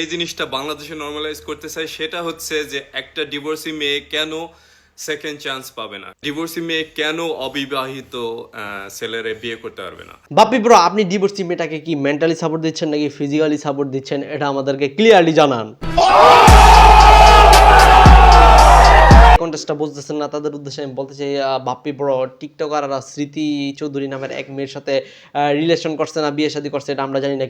এই জিনিসটা বাংলাদেশে নর্মালাইজ করতে চাই, সেটা হচ্ছে যে একটা ডিভোর্সি মেয়ে কেন সেকেন্ড চান্স পাবে না, ডিভোর্সি মেয়ে কেন অবিবাহিত ছেলেরে বিয়ে করতে পারবে না। বাপ্পি ব্রো, আপনি ডিভোর্সি মেয়েটাকে কি মেন্টালি সাপোর্ট দিচ্ছেন নাকি ফিজিক্যালি সাপোর্ট দিচ্ছেন, এটা আমাদেরকে ক্লিয়ারলি জানান। কন্টেস্টটা বুঝতেছেন না, তাদের উদ্দেশ্যে আমি বলতে চাই, বাপ্পি ব্রো টিকটকার স্মৃতি চৌধুরী নামের এক মেয়ের সাথে রিলেশন করছে না বিয়ে শাদী করছে এটা আমরা জানি না,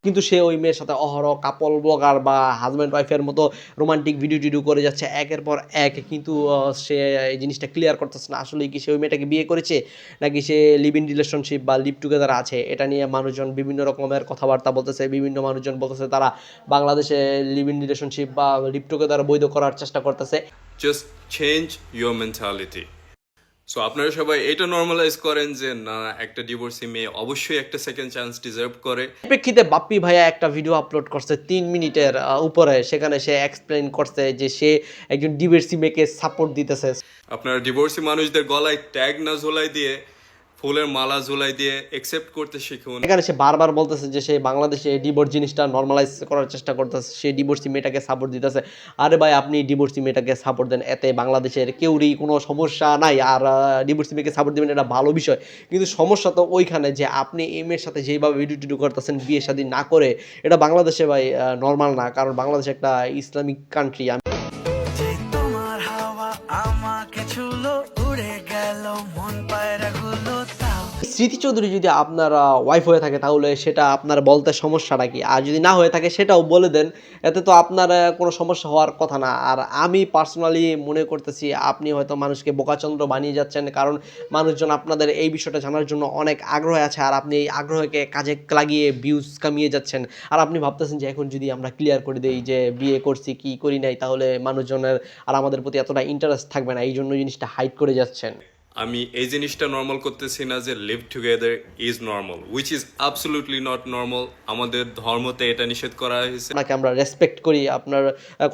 কিন্তু সে ওই মেয়ের সাথে অহরহ কাপল ব্লগার বা হাজব্যান্ড ওয়াইফের মতো রোমান্টিক ভিডিও টিডিও করে যাচ্ছে একের পর এক, কিন্তু সে এই জিনিসটা ক্লিয়ার করতেছে না আসলে কি সে ওই মেয়েটাকে বিয়ে করেছে নাকি সে লিভ ইন রিলেশনশিপ বা লিভ টুগেদার আছে। এটা নিয়ে মানুষজন বিভিন্ন রকমের কথাবার্তা বলতেছে, বিভিন্ন মানুষজন বলতেছে তারা বাংলাদেশে লিভ ইন রিলেশনশিপ বা লিভ টুগেদার বৈধ করার চেষ্টা করতেছে। Just change your mentality. So আপনারা সবাই এটা নর্মালাইজ করেন যে না, একটা ডিভোর্সি মেয়ে অবশ্যই একটা সেকেন্ড চান্স ডিজার্ভ করে। প্রেক্ষিতে বাপ্পি ভাইয়া একটা ভিডিও আপলোড করছে 3 মিনিটের উপরে, সেখানে সে এক্সপ্লেইন করছে যে সে একজন ডিভোর্সি মেয়েকে সাপোর্ট দিতেছে। আপনারা ডিভোর্সি মানুষদের গলায় ট্যাগ না ঝোলাই দিয়ে ফুলের মালা ঝোলাই দিয়ে অ্যাকসেপ্ট করতে শিখুন। এখানে সে বারবার বলতেছে যে সে বাংলাদেশে ডিভোর্স জিনিসটা নর্মালাইজ করার চেষ্টা করতেছে, সে ডিভোর্সি মেয়েটাকে সাপোর্ট দিতেছে। আরে ভাই, আপনি ডিভোর্সি মেয়েটাকে সাপোর্ট দেন, এতে বাংলাদেশের কেউরই কোনো সমস্যা নাই, আর ডিভোর্সি মেয়েকে সাপোর্ট দিবেন এটা ভালো বিষয়, কিন্তু সমস্যা তো ওইখানে যে আপনি এই মেয়ের সাথে যেভাবে ভিডিও টিডিও করতেছেন বিয়ে শাদী না করে, এটা বাংলাদেশে ভাই নর্মাল না, কারণ বাংলাদেশ একটা ইসলামিক কান্ট্রি। স্মৃতি চৌধুরী যদি আপনার ওয়াইফ হয়ে থাকে তাহলে সেটা আপনার বলতে সমস্যাটা কি, আর যদি না হয়ে থাকে সেটাও বলে দেন, এতে তো আপনার কোনো সমস্যা হওয়ার কথা না। আর আমি পার্সোনালি মনে করতেছি আপনি হয়তো মানুষকে বোকাচন্দ্র বানিয়ে যাচ্ছেন, কারণ মানুষজন আপনাদের এই বিষয়টা জানার জন্য অনেক আগ্রহ আছে, আর আপনি এই আগ্রহকে কাজে লাগিয়ে ভিউজ কামিয়ে যাচ্ছেন। আর আপনি ভাবতেছেন যে এখন যদি আমরা ক্লিয়ার করে দিই যে বিয়ে করছি কি করি নাই, তাহলে মানুষজনের আর আমাদের প্রতি এতটা ইন্টারেস্ট থাকবে না, এই জন্য জিনিসটা হাইড করে যাচ্ছেন। আমি এই জিনিসটা নর্মাল করতেছি না যে live together is normal, which is absolutely not normal. আমাদের ধর্মতে এটা নিষেধ করা হয়েছে। আপনাকে আমরা রেসপেক্ট করি, আপনার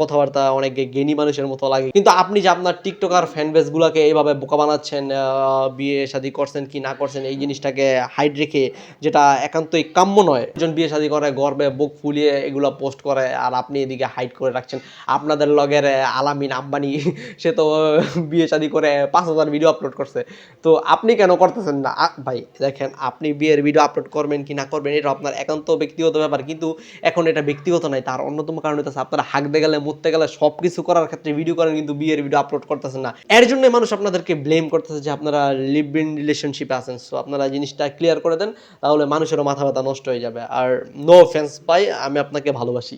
কথাবার্তা অনেক জ্ঞানী মানুষের মতো লাগে, কিন্তু আপনি যে আপনার টিকটকার ফ্যান বেসগুলোকে এইভাবে বোকা বানাচ্ছেন, বিয়ে শাদী করছেন কি না করছেন এই জিনিসটাকে হাইড রেখে, যেটা একান্তই কাম্য নয়। একজন বিয়ে শাদী করে গর্বে বুক ফুলিয়ে এগুলো পোস্ট করে, আর আপনি এদিকে হাইড করে রাখছেন। আপনাদের লগের আলামিন আম্বানি সে তো বিয়ে শাদী করে 5,000 ভিডিও আপলোড করছে, তো আপনি কেন করতেছেন না? ভাই দেখেন, আপনি বিয়ের ভিডিও আপলোড করবেন কি না করবেন এটা আপনার একান্ত ব্যক্তিগত ব্যাপার, কিন্তু এখন এটা ব্যক্তিগত নাই। তার অন্যতম কারণ হচ্ছে আপনারা হাঁকতে গেলে মুততে গেলে সব কিছু করার ক্ষেত্রে ভিডিও করেন, কিন্তু বিয়ের ভিডিও আপলোড করতেছেন না। এর জন্য মানুষ আপনাদেরকে ব্লেম করতেছে যে আপনারা লিভ ইন রিলেশনশিপে আছেন। সো আপনারা জিনিসটা ক্লিয়ার করে দেন, তাহলে মানুষেরও মাথা ব্যথা নষ্ট হয়ে যাবে। আর নো অফেন্স ভাই, আমি আপনাকে ভালোবাসি।